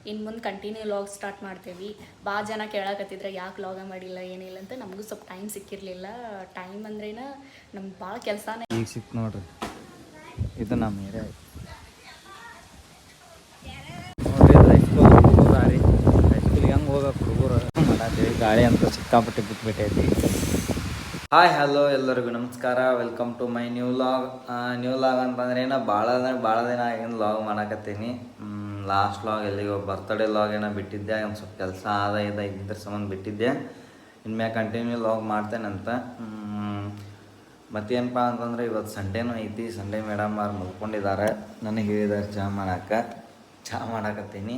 ಇನ್ನು ಮುಂದೆ continue log start ಮಾಡ್ತೇವೆ. ಭಾಳ ಜನ ಕೇಳಕತ್ತಿದ್ರೆ ಯಾಕೆ ಲಾಗ ಮಾಡಿಲ್ಲ ಏನಿಲ್ಲ ಅಂತ. ನಮಗೂ ಸ್ವಲ್ಪ ಟೈಮ್ ಸಿಕ್ಕಿರಲಿಲ್ಲ. ಟೈಮ್ ಅಂದ್ರೇನ ನಮ್ಗೆ ಭಾಳ ಕೆಲಸನೇ ಈಗ ಸಿಕ್ತು ನೋಡ್ರಿ. ಇದು ನಮ್ಮ ಏರಿಯಾ ನೋಡ್ರಿ. ಹೈಸ್ಕೂಲ್ ಹೋಗೋದಾರಿ. ಹೈಸ್ಕೂಲಿಗೆ ಹೆಂಗೆ ಹೋಗಕ್ಕೆ ಹುಡುಗರು ಮಾಡತ್ತೀವಿ. ಗಾಳಿ ಅಂತ ಸಿಕ್ಕಾಪಟ್ಟೆ ಬಿಟ್ಬಿಟ್ಟೈತಿ. ಹಾಯ್ ಹಲೋ ಎಲ್ಲರಿಗೂ ನಮಸ್ಕಾರ. Welcome to my new vlog ಅಂತಂದ್ರೆ ಏನೋ ಭಾಳ ದಿನ ಆಗಿನ ಲಾಗ್ ಮಾಡಕತ್ತೀನಿ. ಲಾಸ್ಟ್ ಲಾಗ್ ಎಲ್ಲಿಗೋ ಬರ್ತ್ಡೇ ಲಾಗ್ ಏನೋ ಬಿಟ್ಟಿದ್ದೆ. ಒಂದು ಸ್ವಲ್ಪ ಕೆಲಸ ಇದ್ರ ಸಂಬಂಧ ಬಿಟ್ಟಿದ್ದೆ. ಇನ್ಮ್ಯಾಗ ಕಂಟಿನ್ಯೂ ಲಾಗ್ ಮಾಡ್ತೇನಂತ. ಮತ್ತೇನಪ್ಪ ಅಂತಂದ್ರೆ ಇವತ್ತು ಸಂಡೇನೂ ಐತಿ. ಸಂಡೇ ಮೇಡಮ್ ಅವ್ರು ಮಲ್ಕೊಂಡಿದ್ದಾರೆ. ನನಗೆ ಹೇಳಿದ್ದಾರೆ ಚಹಾ ಮಾಡಾಕತ್ತೀನಿ.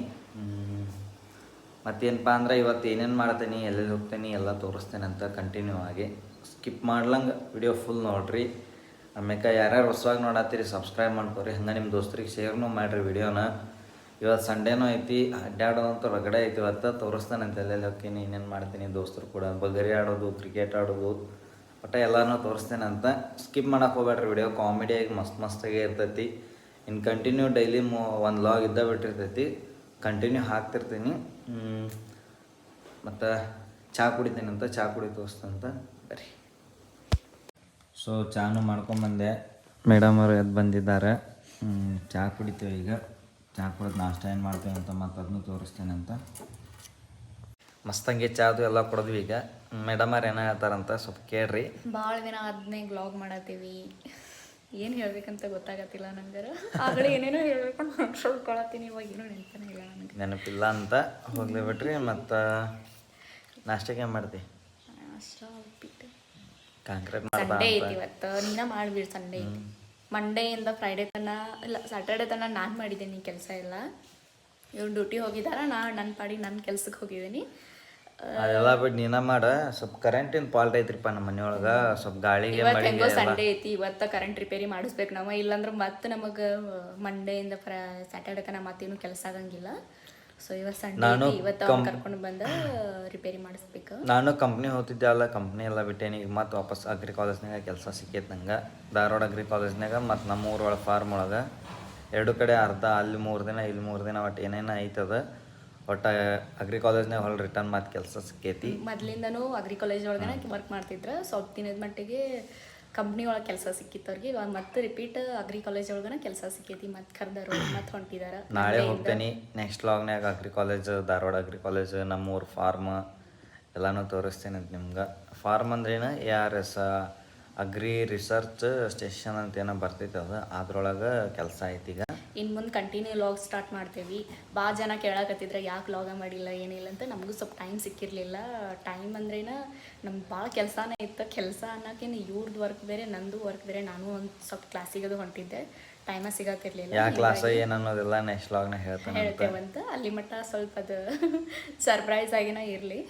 ಮತ್ತೇನಪ್ಪ ಅಂದ್ರೆ ಇವತ್ತು ಏನೇನು ಮಾಡ್ತೀನಿ, ಎಲ್ಲೆಲ್ಲಿ ಹೋಗ್ತೀನಿ ಎಲ್ಲ ತೋರಿಸ್ತೇನೆ ಅಂತ. ಕಂಟಿನ್ಯೂ ಆಗಿ ಸ್ಕಿಪ್ ಮಾಡ್ಲಂಗೆ ವಿಡಿಯೋ ಫುಲ್ ನೋಡಿರಿ. ಆಮ್ಯಾಕೆ ಯಾರ್ಯಾರು ಹೊಸವಾಗಿ ನೋಡತ್ತೀರಿ ಸಬ್ಸ್ಕ್ರೈಬ್ ಮಾಡ್ಕೊರಿ. ಹಂಗೆ ನಿಮ್ಮ ದೋಸ್ತರಿಗೆ ಶೇರ್ನೂ ಮಾಡಿರಿ ವಿಡಿಯೋನ. ಇವತ್ತು ಸಂಡೇನೂ ಐತಿ, ಅಡ್ಡಾಡೋದಂತೂ ಹೊರಗಡೆ ಐತಿ. ಇವತ್ತು ತೋರಿಸ್ತೇನೆ ಅಂತ ಎಲ್ಲೆಲ್ಲಿ ಹೋಗ್ತೀನಿ, ಏನೇನು ಮಾಡ್ತೀನಿ. ದೋಸ್ತರು ಕೂಡ ಬಗರಿ ಆಡೋದು, ಕ್ರಿಕೆಟ್ ಆಡೋದು, ಒಟ್ಟು ಎಲ್ಲನೂ ತೋರಿಸ್ತೇನೆ ಅಂತ. ಸ್ಕಿಪ್ ಮಾಡೋಕೆ ಹೋಗ್ಬೇಡ್ರಿ. ವಿಡಿಯೋ ಕಾಮಿಡಿಯಾಗಿ ಮಸ್ತಾಗಿ ಇರ್ತೈತಿ. ಇನ್ನು ಕಂಟಿನ್ಯೂ ಡೈಲಿ ಒಂದು ಲಾಗ್ ಇದ್ದ ಬಿಟ್ಟಿರ್ತೈತಿ. ಕಂಟಿನ್ಯೂ ಹಾಕ್ತಿರ್ತೀನಿ. ಮತ್ತು ಚಹಾ ಕುಡಿತೀನಂತ. ಚಹಾ ಕುಡಿ ತೋರಿಸ್ತಂತ ಬರ್ರಿ. ಸೊ ಚಾನು ಮಾಡ್ಕೊಂಬಂದೆ. ಮೇಡಮ್ ಅವರು ಎದ್ದು ಬಂದಿದ್ದಾರೆ. ಚಹಾ ಕುಡಿತೀವಿ ಈಗ. ಚಹಾ ಕುಡಿದು ನಾಷ್ಟ ಏನು ಮಾಡ್ತೀವಿ ಅಂತ ಮತ್ತು ಅದನ್ನು ತೋರಿಸ್ತೇನೆ ಅಂತ. ಮಸ್ತಂಗೆ ಚಾದು ಎಲ್ಲ ಕೊಡೋದ್ವಿ. ಈಗ ಮೇಡಮ್ ಅವ್ರು ಏನೋ ಹೇಳ್ತಾರಂತ ಸ್ವಲ್ಪ ಕೇಳ್ರಿ. ಭಾಳ ದಿನ ಆದ್ಮೇಲೆ ವ್ಲಾಗ್ ಮಾಡತ್ತೀವಿ. ಏನು ಹೇಳ್ಬೇಕಂತ ಗೊತ್ತಾಗತ್ತಿಲ್ಲ ನಂಗೆ. ಆಗಲೇ ಏನೇನೋ ಹೇಳ್ಬೇಕು ನೋಡ್ಕೊಳತ್ತೀನಿ. ಇವಾಗ ಏನೂ ನೆನಪನೇ ಇಲ್ಲ ನನಗೆ. ನೆನಪಿಲ್ಲ ಅಂತ ಹೋಗ್ಲಿ ಬಿಟ್ರಿ. ಮತ್ತು ನಾಷ್ಟಕ್ಕೆ ಏನು ಮಾಡ್ತಿ? ನಾಷ್ಟ ಉಪ್ಪಿಟ್ಟು. ಕಾಂಕ್ರೀಟ್ ಸಂಡೇ ಐತಿ ಇವತ್ತು. ನೀನ ಮಾಡಿಬಿಡಿ. ಸಂಡೇ ಐತಿ. ಮಂಡೇಯಿಂದ ಫ್ರೈಡೇ ತನಕ ಇಲ್ಲ, ಸ್ಯಾಟರ್ಡೇ ತನಕ ನಾನು ಮಾಡಿದ್ದೀನಿ ಕೆಲಸ ಎಲ್ಲ. ಇವ್ರು ಡ್ಯೂಟಿ ಹೋಗಿದ್ದಾರ. ನನ್ನ ಪಾಡಿ ನನ್ನ ಕೆಲ್ಸಕ್ಕೆ ಹೋಗಿದ್ದೀನಿ. ಅದೆಲ್ಲ ಬಿಟ್ಟು ನೀನ ಮಾಡ. ಸ್ವಲ್ಪ ಕರೆಂಟಿನ ಫಾಲ್ಟ್ ಐತ್ರಿಪ್ಪ ನಮ್ಮ ಮನೆಯೊಳಗೆ. ಸ್ವಲ್ಪ ಗಾಳಿಗೆ ಇವತ್ತು ಹೆಂಗೋ ಸಂಡೇ ಐತಿ. ಇವತ್ತು ಕರೆಂಟ್ ರಿಪೇರಿ ಮಾಡಿಸ್ಬೇಕು ನಾವು. ಇಲ್ಲಾಂದ್ರೆ ಮತ್ತೆ ನಮಗೆ ಮಂಡೇಯಿಂದ ಸ್ಯಾಟರ್ಡೇ ತನಕ ಮತ್ತೇನು ಕೆಲಸ ಆಗಂಗಿಲ್ಲ. ಸೊ ಇವತ್ತು ಸಂಡೇ ಐತಿ. ಇವತ್ತು ಅವ್ನು ಕರ್ಕೊಂಡು ಬಂದು ರಿಪೇರಿ ಮಾಡಿಸ್ಬೇಕು. ನಾನು ಕಂಪ್ನಿ ಹೋಗ್ತಿದ್ದೆ ಅಲ್ಲ, ಕಂಪ್ನಿ ಎಲ್ಲ ಬಿಟ್ಟೇನಿ. ಈಗ ಮತ್ತು ವಾಪಸ್ ಅಗ್ರಿ ಕಾಲೇಜ್ನಾಗ ಕೆಲಸ ಸಿಕ್ಕೈತೆ ನಂಗೆ. ಧಾರವಾಡ ಅಗ್ರಿ ಕಾಲೇಜ್ನಾಗ ಮತ್ತು ನಮ್ಮ ಊರೊಳಗೆ ಫಾರ್ಮ್ ಒಳಗೆ. ಎರಡು ಕಡೆ ಅರ್ಧ. ಅಲ್ಲಿ 3 ದಿನ ಇಲ್ಲಿ 3 ದಿನ. ಒಟ್ಟು ಏನೇನು ಐತದ. ಒಟ್ಟು ಅಗ್ರಿ ಕಾಲೇಜ್ನಾಗ ಹೊಳ್ಳಿ ರಿಟರ್ನ್ ಮತ್ತು ಕೆಲಸ ಸಿಕ್ಕೈತಿ. ಮೊದಲಿಂದನೂ ಅಗ್ರಿ ಕಾಲೇಜ್ ಒಳಗನೆ ವರ್ಕ್ ಮಾಡ್ತಿದ್ರು. ಸ್ವಲ್ಪ ದಿನದ ಮಟ್ಟಿಗೆ ಕಂಪ್ನಿ ಒಳಗೆ ಕೆಲಸ ಸಿಕ್ಕಿತ್ತು ಅವ್ರಿಗೆ. ಇವಾಗ ಮತ್ತೆ ರಿಪೀಟ್ ಅಗ್ರಿ ಕಾಲೇಜ್ ಒಳಗನೆ ಕೆಲಸ ಸಿಕ್ಕೈತಿ. ಮತ್ತೆ ಕರೆದರು, ಮತ್ತೆ ಹೊಂಟಿದ್ದಾರೆ. ನಾಳೆ ಹೋಗ್ತೇನೆ ನೆಕ್ಸ್ಟ್ ಲಾಗ್ನಾಗ. Agri college, Dharwad agri college, ನಮ್ಮೂರು ಫಾರ್ಮ್ ಎಲ್ಲನೂ ತೋರಿಸ್ತೇನೆ ಅಂತ ನಿಮ್ಗೆ. ಫಾರ್ಮ್ ಅಂದ್ರೇನು ARS ಅಗ್ರಿ ರಿಸರ್ಚ್ ಸ್ಟೇಷನ್ ಅಂತ ಏನೋ ಬರ್ತೈತೆ. ಅದು ಅದ್ರೊಳಗೆ ಕೆಲಸ ಐತಿ. ಈಗ ಇನ್ನು ಮುಂದೆ ಕಂಟಿನ್ಯೂ ಲಾಗ್ ಸ್ಟಾರ್ಟ್ ಮಾಡ್ತೇವೆ. ಭಾಳ ಜನ ಕೇಳಕತ್ತಿದ್ರೆ ಯಾಕೆ ಲಾಗ ಮಾಡಿಲ್ಲ ಏನಿಲ್ಲ ಅಂತ. ನಮಗೂ ಸ್ವಲ್ಪ ಟೈಮ್ ಸಿಕ್ಕಿರಲಿಲ್ಲ. ಟೈಮ್ ಅಂದ್ರೇನ ನಮ್ಗೆ ಭಾಳ ಕೆಲಸನೇ ಇತ್ತು. ಕೆಲಸ ಅನ್ನೋಕ್ಕೇನು ಇವ್ರದ್ದು ವರ್ಕ್ ಬೇರೆ, ನಂದು ವರ್ಕ್ ಬೇರೆ. ನಾನು ಒಂದು ಸ್ವಲ್ಪ ಕ್ಲಾಸಿಗದು ಹೊಂಟಿದ್ದೆ. ಟೈಮ ಸಿಗತ್ತಿರಲಿಲ್ಲ. ಯಾವ ಕ್ಲಾಸ್ ಏನು ಅನ್ನೋದೆಲ್ಲ ನೆಕ್ಸ್ಟ್ ಲಾಗ್ನಾಗ ಹೇಳ್ತೇವಂತ. ಅಲ್ಲಿ ಮಟ್ಟ ಸ್ವಲ್ಪ ಅದು ಸರ್ಪ್ರೈಸ್ ಆಗಿನ ಇರಲಿ.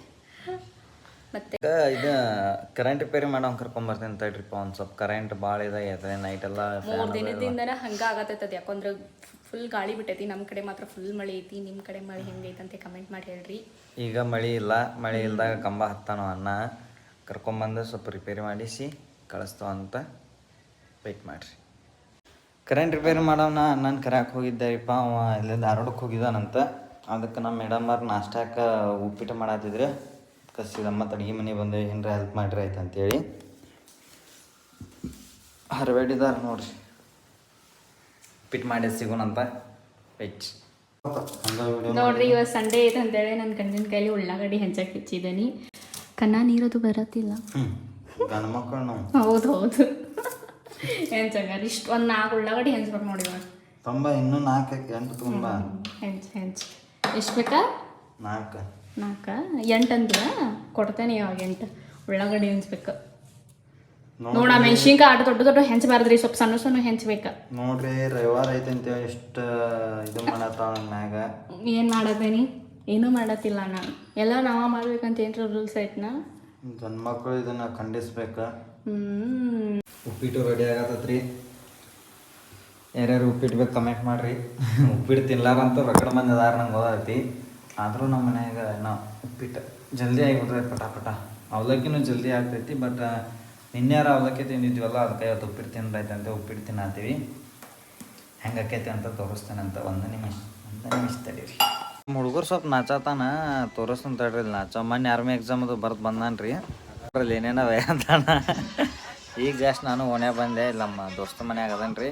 ಮತ್ತೆ ಇದು ಕರೆಂಟ್ ರಿಪೇರಿ ಮಾಡೋ ಕರ್ಕೊಂಬರ್ತೇನೆ ತಡ್ರಿಪ್ಪ. ಒಂದು ಸ್ವಲ್ಪ ಕರೆಂಟ್ ಭಾಳ ಇದೆ ನೈಟ್ ಎಲ್ಲ. 3 ದಿನದಿಂದನೇ ಹಂಗೆ ಆಗತ್ತೈತದ. ಯಾಕಂದ್ರೆ ಫುಲ್ ಗಾಳಿ ಬಿಟ್ಟೈತಿ. ನಮ್ಮ ಕಡೆ ಮಾತ್ರ ಫುಲ್ ಮಳೆ ಐತಿ. ನಿಮ್ಮ ಕಡೆ ಮಳೆ ಹೆಂಗೈತೆ ಅಂತ ಕಮೆಂಟ್ ಮಾಡಿ ಹೇಳ್ರಿ. ಈಗ ಮಳೆ ಇಲ್ಲ. ಮಳೆ ಇಲ್ದಾಗ ಕಂಬ ಹತ್ತಾನೋ ಅನ್ನ ಕರ್ಕೊಂಬಂದು ಸ್ವಲ್ಪ ರಿಪೇರಿ ಮಾಡಿಸಿ ಕಳಿಸ್ತಾವ ಅಂತ ವೆಯ್ಟ್ ಮಾಡಿರಿ. ಕರೆಂಟ್ ರಿಪೇರಿ ಮಾಡೋನ ನಾನು ಕರ್ಯಾಕೆ ಹೋಗಿದ್ದೆಪ್ಪ. ಅವ ಇಲ್ಲೇ ಧಾರವಾಡಕ್ಕೆ ಹೋಗಿದ್ದಾನಂತ. ಅದಕ್ಕೆ ನಮ್ಮ ಮೇಡಮ್ ಅವ್ರು ನಾಷ್ಟಕ್ಕೆ ಉಪ್ಪಿಟ್ಟು ಮಾಡತ್ತಿದ್ರೆ ಕಸಿದ. ಮತ್ತು ಅಡುಗೆ ಮನೆ ಬಂದು ಏನಾರ ಹೆಲ್ಪ್ ಮಾಡಿರಿ ಆಯ್ತು ಅಂತೇಳಿ ಹರಬೇಡಿದಾರೆ ನೋಡ್ರಿ. ಉಪ್ಪಿಟ್ಟು ಮಾಡಿ ಸಿಗೋಣಂತ ವೆಯ್ಟ್ ನೋಡ್ರಿ. ಇವತ್ತು ಸಂಡೇ ಐತೆ ಅಂತೇಳಿ ನನ್ನ ಗಂಡಿನ ಕೈಲಿ ಉಳ್ಳಾಗಡ್ಡಿ ಹೆಂಚಕ್ಕೆ ಹೆಚ್ಚಿದ್ದೀನಿ. ಕಣ್ಣ ನೀರದು ಬರತ್ತಿಲ್ಲ. ಗಂಡು ಮಕ್ಕಳು ನಾವು. ಹೌದು ಹೆಂಚಾಗಾರ ಇಷ್ಟು ಒಂದು 4 ಉಳ್ಳಾಗಡ್ಡಿ ಹೆಂಚ್ಬೇಕು ನೋಡಿ. ತುಂಬ ಇನ್ನೂ 4 8 ತುಂಬ ಹೆಂಚು ಎಷ್ಟು ಬೇಕಾ? 4 8 ಅಂತೀಯ? ಕೊಡ್ತೇನೆ ಇವಾಗ 8 ಉಳ್ಳಾಗಡ್ಡಿ ಹೆಂಚ್ಬೇಕು. ನೋಡ ಮೆಣಸಿನ್ಕಾಯಿ ದೊಡ್ಡ ಹೆಂಚಬಾರ್ದ್ರಿ. ಸ್ವಲ್ಪ ಸಣ್ಣ ಹೆಂಚ್ಬೇಕು ನೋಡ್ರಿ. ರವಿವಾರ ಐತೆ ಅಂತೇಳಿ ಎಷ್ಟು ಇದು ಮಾಡತ್ತಾವ ಮ್ಯಾಗ. ಏನು ಮಾಡತ್ತೇನಿ? ಏನೂ ಮಾಡತ್ತಿಲ್ಲ ನಾನು. ಎಲ್ಲ ನಾವ ಮಾಡ್ಬೇಕಂತ ಏನ್ರ ರೂಲ್ಸ್ ಐತ್ನಾ? ಗಂಡು ಮಕ್ಕಳು ಇದನ್ನ ಖಂಡಿಸ್ಬೇಕು. ಉಪ್ಪಿಟ್ಟು ರೆಡಿ ಆಗತ್ತತ್ರಿ. ಯಾರ್ಯಾರು ಉಪ್ಪಿಟ್ಟು ಬೇಕು ಕಮೆಂಟ್ ಮಾಡಿರಿ. ಉಪ್ಪಿಟ್ಟು ತಿನ್ಲಾರಂತೂ ರಗಡ ಮಂದಿ ಅದಾರ ನಂಗೆ ಓದೈತಿ. ಆದರೂ ನಮ್ಮ ಮನ್ಯಾಗ ನಾವು ಉಪ್ಪಿಟ್ಟು ಜಲ್ದಿ ಆಗಿಬಿಡ್ತೈತೆ ಪಟ. ಅವಲಕ್ಕಿನೂ ಜಲ್ದಿ ಆಗ್ತೈತಿ. ಬಟ್ ನಿನ್ನೆಯಾರ ಅವಲಕ್ಕಿ ತಿಂದಿದ್ವಲ್ಲ, ಅದಕ್ಕೆ ಇವತ್ತು ಉಪ್ಪಿಟ್ಟು ತಿನ್ನೈತಂತೆ. ಉಪ್ಪಿಟ್ಟು ತಿನ್ನತ್ತೀವಿ. ಹೆಂಗೆ ಆಕೈತಿ ಅಂತ ತೋರಿಸ್ತೇನೆ ಅಂತ. ಒಂದು ನಿಮಿಷ ತಡೀರಿ. ನಮ್ಮ ಹುಡುಗರು ಸ್ವಲ್ಪ ನಾಚಾತಾನ ತೋರಿಸ್ತಂತ ತಡ್ರಿ ನಾಚ ಮೊನ್ನೆ ಆರ್ಮಿ ಎಕ್ಸಾಮ್ ಅದು ಬರ್ದು ಬಂದಾನ್ರಿ ಅದ್ರಲ್ಲಿ ಏನೇನವೆ ಅಂತಾನ. ಈಗ ಜಾಸ್ಟ್ ನಾನು ಓಣೆ ಬಂದೆ ಇಲ್ಲಿ ನಮ್ಮ ದೋಸ್ತ ಮನ್ಯಾಗ ಅದನ್ರಿ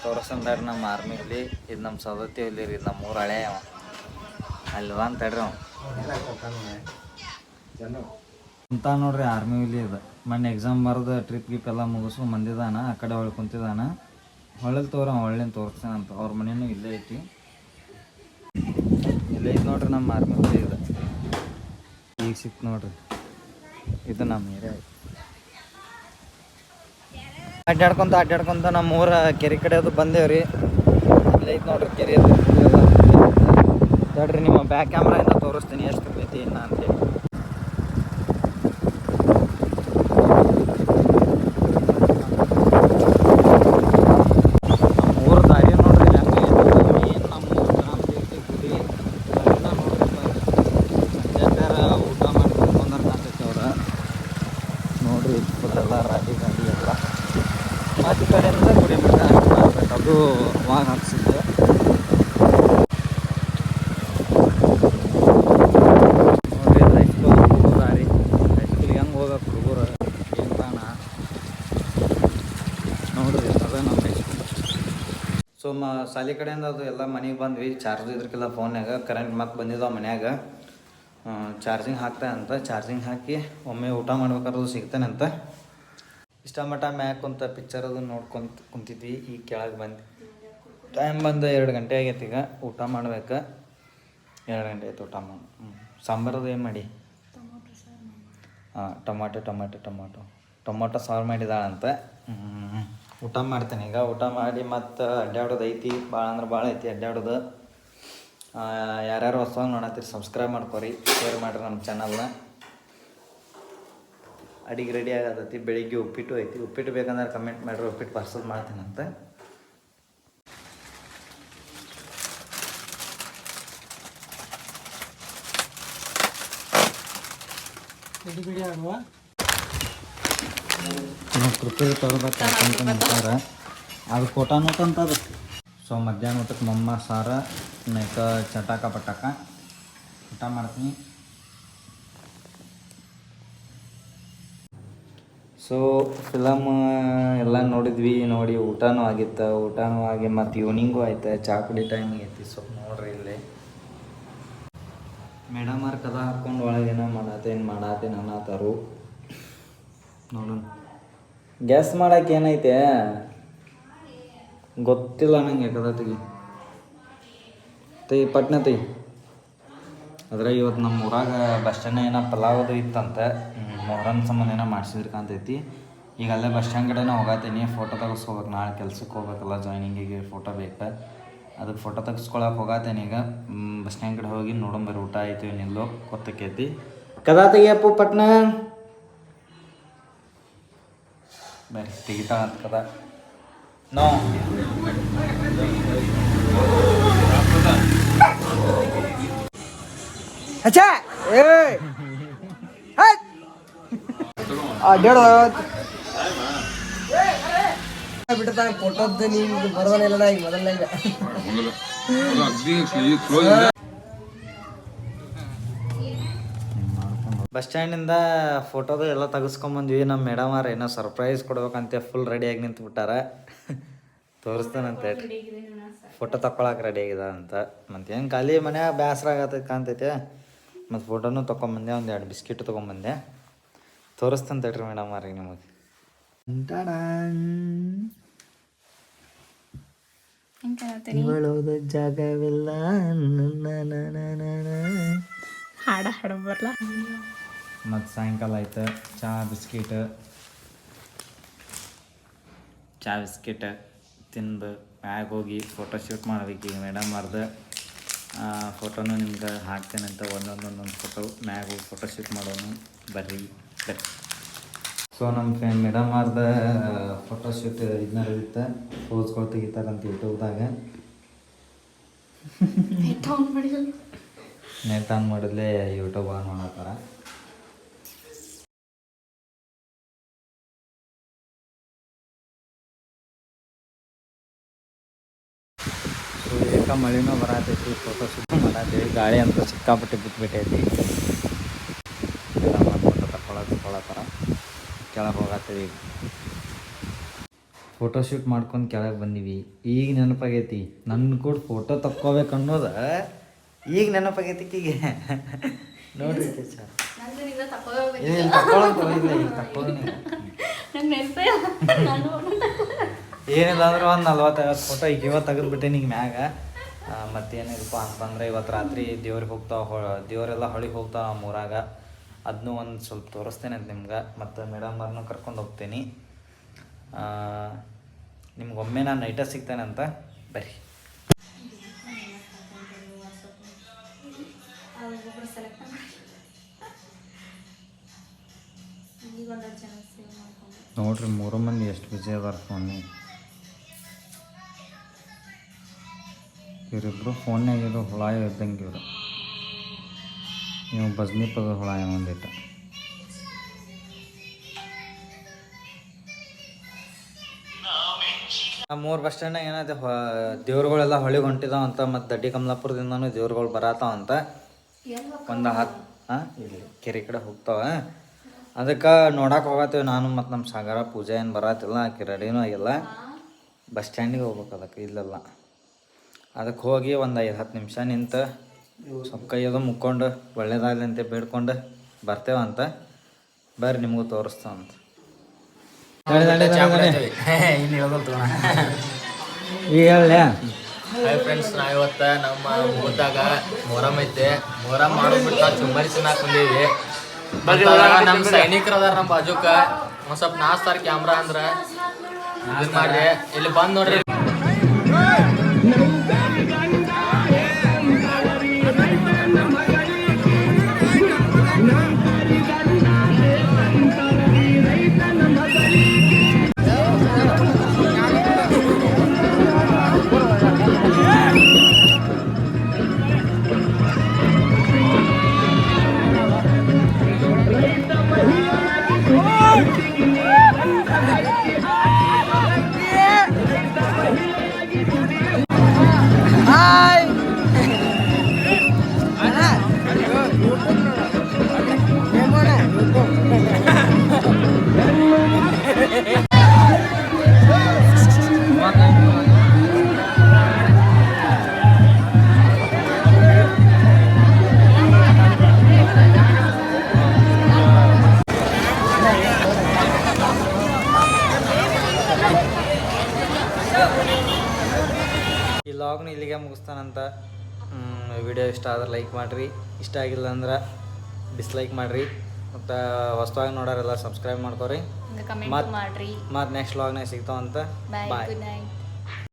ತೋರಿಸ್ತಂತಾಡ್ರಿ ನಮ್ಮ ಆರ್ಮಿಲಿ. ಇದು ನಮ್ಮ ಸವದತ್ತಿ ಇಲ್ಲಿ ರೀ ನಮ್ಮ ಊರು ಹಳೆ ಅಲ್ವಾ ಅಂತ ತಡ್ರಿ ಅವ ಅಂತ ನೋಡ್ರಿ ಆರ್ಮಿ ಇಲ್ಲಿ ಇದು ಮೊನ್ನೆ ಎಕ್ಸಾಮ್ ಬರ್ದು ಟ್ರಿಪ್ ಗಿಪ್ ಎಲ್ಲ ಮುಗಿಸ್ಕೊಂಡು ಬಂದಿದ್ದಾನ ಆ ಕಡೆ ಹೊಳ್ಳಿ ಕುಂತಿದ್ದಾನ. ಹೊಳ್ಳಲ್ಲಿ ಹೊಳ್ಳಿನ ತೋರಿಸ್ತಾನಂತ ಅವ್ರ ಮನೇನು ಇಲ್ಲೇ ಐತಿ. ಇಲ್ಲೇ ಐತಿ ನೋಡ್ರಿ ನಮ್ಮ ಆರ್ಮಿ ಇಲ್ಲಿ ಇದು ಈಗ ಸಿಕ್ತು ನೋಡ್ರಿ ಇದು ನಮ್ಮ ಏರಿಯಾ ಐತಿ. ಅಡ್ಡಾಡ್ಕೊಂತ ನಮ್ಮ ಊರ ಕೆರೆ ಕಡೆ ಅದು ಬಂದೇವ್ರಿ. ಇಲ್ಲೇ ಐತಿ ನೋಡ್ರಿ ಕೆರೆ ಅದು ನೋಡ್ರಿ ನಿಮ್ಮ ಬ್ಯಾಕ್ ಕ್ಯಾಮ್ರಾಯಿಂದ ತೋರಿಸ್ತೀನಿ ಎಷ್ಟು ಐತಿ ಇನ್ನ ಅಂತೇಳಿ. ಈ ಕಡೆಯಿಂದ ಗುಡಿ ಮಠ ಹಾಕ್ಬೇಕು ಅದು ವಾಗ ಹಾಕ್ಸಿದ್ದೆ. ನೋಡ್ರಿ ಹೈಸ್ಕೂಲ್ ಹುಡುಗರು ರೀ ಹೈಸ್ಕೂಲಿಗೆ ಹೆಂಗೆ ಹೋಗ್ಬೇಕು ಹುಡುಗರು ಏನು ಕಾಣ ನೋಡ್ರಿ ಅದೇ ನಮ್ಮ ಹೈಸ್ಕೂಲ್. ಸೊ ಸಾಲಿ ಕಡೆಯಿಂದ ಅದು ಎಲ್ಲ ಮನೆಗೆ ಬಂದ್ವಿ. ಚಾರ್ಜ್ ಇದ್ರಕ್ಕೆಲ್ಲ ಫೋನ್ಯಾಗ ಕರೆಂಟ್ ಮತ್ತೆ ಬಂದಿದ್ದಾವೆ ಮನ್ಯಾಗ. ಚಾರ್ಜಿಂಗ್ ಹಾಕ್ತಾನೆ ಅಂತ ಚಾರ್ಜಿಂಗ್ ಹಾಕಿ ಒಮ್ಮೆ ಊಟ ಮಾಡ್ಬೇಕಾದ್ರೂ ಸಿಗ್ತಾನೆ ಅಂತ ಇಷ್ಟ ಮಟ್ಟ ಮ್ಯಾಕ್ ಕುಂತ ಪಿಕ್ಚರ್ ಅದು ನೋಡ್ಕೊಂತ ಕುಂತಿದ್ವಿ. ಈಗ ಕೆಳಗೆ ಬಂದು ಟೈಮ್ ಬಂದು 2 ಗಂಟೆ ಆಗೈತೆ. ಈಗ ಊಟ ಮಾಡ್ಬೇಕು. 2 ಗಂಟೆ ಆಯ್ತು ಊಟ ಮಾಡಿ. ಸಾಂಬಾರದು ಏನು ಮಾಡಿ ಟೊಮಾಟೊ ಸಾರು ಮಾಡಿದಾಳಂತ. ಊಟ ಮಾಡ್ತೇನೆ ಈಗ. ಊಟ ಮಾಡಿ ಮತ್ತು ಅಡ್ಡಾಡೋದು ಐತಿ ಭಾಳ ಅಂದ್ರೆ ಭಾಳ ಐತಿ ಅಡ್ಡಾಡೋದು. ಯಾರ್ಯಾರು ಹೊಸವಾಗಿ ನೋಡತ್ತೀರಿ ಸಬ್ಸ್ಕ್ರೈಬ್ ಮಾಡ್ಕೊರಿ, ಶೇರ್ ಮಾಡಿರಿ ನಮ್ಮ ಚಾನಲ್ನ. ಅಡಿಗೆ ರೆಡಿ ಆಗತೈತಿ. ಬೆಳಿಗ್ಗೆ ಉಪ್ಪಿಟ್ಟು ಐತಿ. ಉಪ್ಪಿಟ್ಟು ಬೇಕಂದ್ರೆ ಕಮೆಂಟ್ ಮಾಡಿರಿ, ಉಪ್ಪಿಟ್ಟು ಪಾರ್ಸಲ್ ಮಾಡ್ತೀನಂತ. ಬಿಡಿ ಆಗುವ ಕೃಪೆ ತಗೋಬೇಕಂತಾರೆ ಅದು ಫೋಟೋನು ತಂತದು. ಸೊ ಮಧ್ಯಾಹ್ನ ಊಟಕ್ಕೆ ಮಮ್ಮ ಸಾರ ನೈಕ ಚಟಾಕ ಪಟಾಕ ಊಟ ಮಾಡ್ತೀನಿ. ಸೊ ಫಿಲಮ್ ಎಲ್ಲ ನೋಡಿದ್ವಿ. ನೋಡಿ ಊಟನೂ ಆಗಿತ್ತು. ಊಟನೂ ಆಗಿ ಮತ್ತು ಈವ್ನಿಂಗೂ ಆಯ್ತು. ಚಾ ಕುಡಿ ಟೈಮ್ ಆಗೈತಿ. ಸೊ ನೋಡ್ರಿ ಇಲ್ಲಿ ಮೇಡಮ್ ಅವ್ರ ಕದ ಹಾಕ್ಕೊಂಡು ಒಳಗೇನೋ ಮಾಡತ್ತೇನು ಅನ್ನತ್ತಾರು. ನೋಡೋಣ ಗ್ಯಾಸ್ ಮಾಡಕ್ಕೆ ಏನೈತೆ ಗೊತ್ತಿಲ್ಲ ನಂಗೆ. ಕದ ತೆಗಿ ಪಟ್ನ ತೆಗಿ. ಅದ್ರಾಗ ಇವತ್ತು ನಮ್ಮ ಊರಾಗ ಬಸ್ ಸ್ಟ್ಯಾಂಡ್ ಏನೋ ಪಲಾವದು ಇತ್ತಂತೆ. ಮೊಹರಂ ಸಂಬಂಧ ಏನೋ ಮಾಡಿಸಿದ್ರು ಕಾಣ್ತೈತಿ. ಈಗ ಅಲ್ಲೇ ಬಸ್ ಸ್ಟ್ಯಾಂಡ್ ಕಡೆನೇ ಹೋಗತ್ತೀನಿ. ಫೋಟೋ ತೆಗೆಸ್ಕೋಬೇಕು. ನಾಳೆ ಕೆಲ್ಸಕ್ಕೆ ಹೋಗ್ಬೇಕಲ್ಲ, ಜಾಯ್ನಿಂಗಿಗೆ ಫೋಟೋ ಬೇಕು. ಅದಕ್ಕೆ ಫೋಟೋ ತೆಗೆಸ್ಕೊಳಕ್ಕೆ ಹೋಗತ್ತೇನೆ ಈಗ. ಬಸ್ ಸ್ಟ್ಯಾಂಡ್ ಕಡೆ ಹೋಗಿ ನೋಡಂಬರಿ ಊಟ ಆಯ್ತು ಏನಿಲ್ಲೋ ಗೊತ್ತಕ್ಕೈತಿ. ಕದಾ ತೆಗಿಯಪ್ಪು ಪಟ್ನ ಬರ್ರಿ ತೆಗಿತಾಳ ಅಂತ ಕದ. ನೋ ಬಿಡ್ತಾನೆ ಫೋಟೋದ್ದು ನಿಮ್ದು ಬರೋದಲ್ಲ ಈಗ ಮೊದಲನೇ ಬಸ್ ಸ್ಟ್ಯಾಂಡಿಂದ ಫೋಟೋದು ಎಲ್ಲ ತೆಗೆಸ್ಕೊಂಬಂದ್ವಿ. ನಮ್ಮ ಮೇಡಮ್ ಅವ್ರು ಏನೋ ಸರ್ಪ್ರೈಸ್ ಕೊಡ್ಬೇಕಂತೆ ಫುಲ್ ರೆಡಿಯಾಗಿ ನಿಂತು ಬಿಟ್ಟಾರ. ತೋರಿಸ್ತಾನಂತೆ ಫೋಟೋ ತಗೊಳಕ್ಕೆ ರೆಡಿ ಆಗಿದೆ ಅಂತ. ಮತ್ತು ಏನು ಖಾಲಿ ಮನ್ಯಾಗ ಬೇಸರ ಆಗತ್ತೈತೆ ಕಾಣ್ತೈತೆ. ಮತ್ತು ಫೋಟೋನು ತೊಗೊಂಬಂದೆ. 1-2 ಬಿಸ್ಕಿಟ್ ತೊಗೊಂಬಂದೆ. ತೋರಿಸ್ತಾನೆ ತಡ್ರಿ ಮೇಡಮ್ ಅವ್ರಿಗೆ ನಿಮಗೆ. ಇವಳೋದ ಜಾಗವಿಲ್ಲ ಹಾಡ ಬರಲ್ಲ. ಮತ್ತು ಸಾಯಂಕಾಲ ಆಯ್ತು. ಚಾ ಬಿಸ್ಕಿಟ್ ತಿಂದು ಮ್ಯಾಗ ಹೋಗಿ ಫೋಟೋ ಶೂಟ್ ಮಾಡ್ಬೇಕು. ಈಗ ಮೇಡಮ್ ಅವ್ರದ್ದು ಫೋಟೋನು ನಿಮ್ಗೆ ಹಾಕ್ತೇನೆ ಅಂತ ಒಂದೊಂದು ಫೋಟೋ ಮ್ಯಾಗ ಹೋಗಿ ಫೋಟೋ ಶೂಟ್ ಮಾಡೋನು ಬರ್ರಿ. ಸೊ ನಮ್ಮ ಮೇಡಮ್ ಅವ್ರದ್ದು ಫೋಟೋ ಶೂಟ್ ಇದನ್ನ ಇರುತ್ತೆ. ಪೋಸ್ಗಳು ತೆಗಿತಾರಂತ ಯೂಟ್ಯೂಬ್ದಾಗ. ನೆಟ್ ಆನ್ ಮಾಡಿದ್ಲೇ ಯೂಟ್ಯೂಬ್ ಆನ್ ಮಾಡತ್ತಾರ. ಸೊ ಮಳಿನೂ ಬರತೈತಿ, ಫೋಟೋ ಶೂಟ್ ಮಾಡತ್ತೀವಿ. ಗಾಳಿ ಅಂತೂ ಸಿಕ್ಕಾಪಟ್ಟೆ ಬಿಟ್ಬಿಟ್ಟೈತಿ. ಎಲ್ಲ ಫೋಟೋ ತಗೊಳತ್ತಾರ, ಕೆಳಗೆ ಹೋಗತ್ತೀವಿ. ಫೋಟೋ ಶೂಟ್ ಮಾಡ್ಕೊಂಡು ಕೆಳಗೆ ಬಂದೀವಿ. ಈಗ ನೆನಪಾಗೈತಿ ನನ್ನ ಕೂಡ ಫೋಟೋ ತಕ್ಕೋಬೇಕು ಅನ್ನೋದು. ಈಗ ನೆನಪಾಗೈತಿ ಈಗೆ ನೋಡ್ರಿ ಏನಿಲ್ಲ ಅಂದ್ರೆ ಒಂದು 40-50 ಫೋಟೋ ಈಗ ಇವತ್ತು ತೆಗೆದ್ಬಿಟ್ಟೆ ನಿಂಗೆ ಮ್ಯಾಗ. ಮತ್ತೇನಿಲ್ಲಪ್ಪ ಅಂತಂದ್ರೆ ಇವತ್ತು ರಾತ್ರಿ ದೇವ್ರಿಗೆ ಹೋಗ್ತಾವ, ದೇವರೆಲ್ಲ ಹೊಳಿಗೆ ಹೋಗ್ತಾವ ನಮ್ಮೂರಾಗ. ಅದನ್ನೂ ಒಂದು ಸ್ವಲ್ಪ ತೋರಿಸ್ತೇನೆ ಅಂತ ನಿಮ್ಗೆ. ಮತ್ತು ಮೇಡಮರ್ನೂ ಕರ್ಕೊಂಡು ಹೋಗ್ತೀನಿ. ನಿಮ್ಗೊಮ್ಮೆ ನಾನು ನೈಟ ಸಿಗ್ತೇನೆ ಅಂತ ಬರ್ರಿ. ನೋಡ್ರಿ 3 ಮಂದಿ ಎಷ್ಟು ಬಿಜಿ ಅದಾರ ಫೋನ್ಯಾಗ. ಇವರಿಬ್ರು ಫೋನ್ಯಾಗಿರೋ ಹುಳ ಇದ್ದಂಗೆ ಇವರು. ನೀವು ಬಜ್ನಿ ಪದ ಹುಳ ಒಂದಿಟ್ಟು. ಆ 3 ಬಸ್ ಸ್ಟ್ಯಾಂಡ್ನಾಗ ಏನಾಯ್ತು, ದೇವ್ರುಗಳೆಲ್ಲ ಹೊಳಿಗೆ ಹೊಂಟಿದಾವ ಅಂತ. ಮತ್ತು ದಡ್ಡಿ ಕಮಲಾಪುರದಿಂದನೂ ದೇವ್ರುಗಳು ಬರತ್ತಾವ ಅಂತ. ಒಂದು 10 ಇಲ್ಲಿ ಕೆರೆ ಕಡೆ ಹೋಗ್ತಾವ. ಅದಕ್ಕೆ ನೋಡಕ್ಕೆ ಹೋಗತ್ತೀವಿ ನಾನು ಮತ್ತು ನಮ್ಮ ಸಾಗರ. ಪೂಜೆ ಏನು ಬರತ್ತಿಲ್ಲ, ಆಕೆ ರೆಡಿನೂ ಆಗಿಲ್ಲ. ಬಸ್ ಸ್ಟ್ಯಾಂಡಿಗೆ ಹೋಗ್ಬೇಕು ಅದಕ್ಕೆ, ಇಲ್ಲೆಲ್ಲ. ಅದಕ್ಕೆ ಹೋಗಿ ಒಂದು 5-10 ನಿಮಿಷ ನಿಂತು ಸ್ವಲ್ಪ ಕೈಯದು ಮುಕ್ಕೊಂಡು ಒಳ್ಳೇದಾಗಲಿ ಅಂತ ಬೇಡ್ಕೊಂಡು ಬರ್ತೇವಂತ. ಬರ್ರಿ ನಿಮಗೂ ತೋರಿಸ್ತಾವಂತ. ಈಗ ಹೇಳ ಹಾಯ್ ಫ್ರೆಂಡ್ಸ್, ನಾವಿವತ್ತು ನಮ್ಮ ಊರಾಗ ಮೊಹರಂ ಐತೆ. ಮೊಹರಂ ಮಾಡೋದ್ಬಿಟ್ಟು ನಾವು ಚುಮ್ಮರಿ ತಿನ್ನಾಕ ಬಂದೀವಿ. ನಮ್ಮ ಸೈನಿಕರು ಅದಾರ ನಮ್ಮ ಬಾಜುಕ. ಒಂದು ಸ್ವಲ್ಪ ನಾಸ್ತಾರ ಕ್ಯಾಮ್ರಾ ಅಂದ್ರೆ ಇದು ಮಾಡ್ರಿ. ಇಲ್ಲಿ ಬಂದು ನೋಡ್ರಿ. ಈ ಲಾಗ್ನ ಇಲ್ಲಿಗೆ ಮುಗಿಸ್ತಾನಂತ. ವಿಡಿಯೋ ಇಷ್ಟ ಆದ್ರೆ ಲೈಕ್ ಮಾಡಿರಿ, ಇಷ್ಟ ಆಗಿಲ್ಲ ಅಂದ್ರೆ ಡಿಸ್ಲೈಕ್ ಮಾಡಿರಿ. ಮತ್ತು ಹೊಸದಾಗಿ ನೋಡೋರೆಲ್ಲ ಸಬ್ಸ್ಕ್ರೈಬ್ ಮಾಡ್ಕೊರಿ. ಕಮೆಂಟ್ ಮಾಡ್ರಿ. ಮತ್ತು ನೆಕ್ಸ್ಟ್ ಲಾಗ್ನಾಗ ಸಿಗ್ತಾವಂತ. Bye, bye. Good night.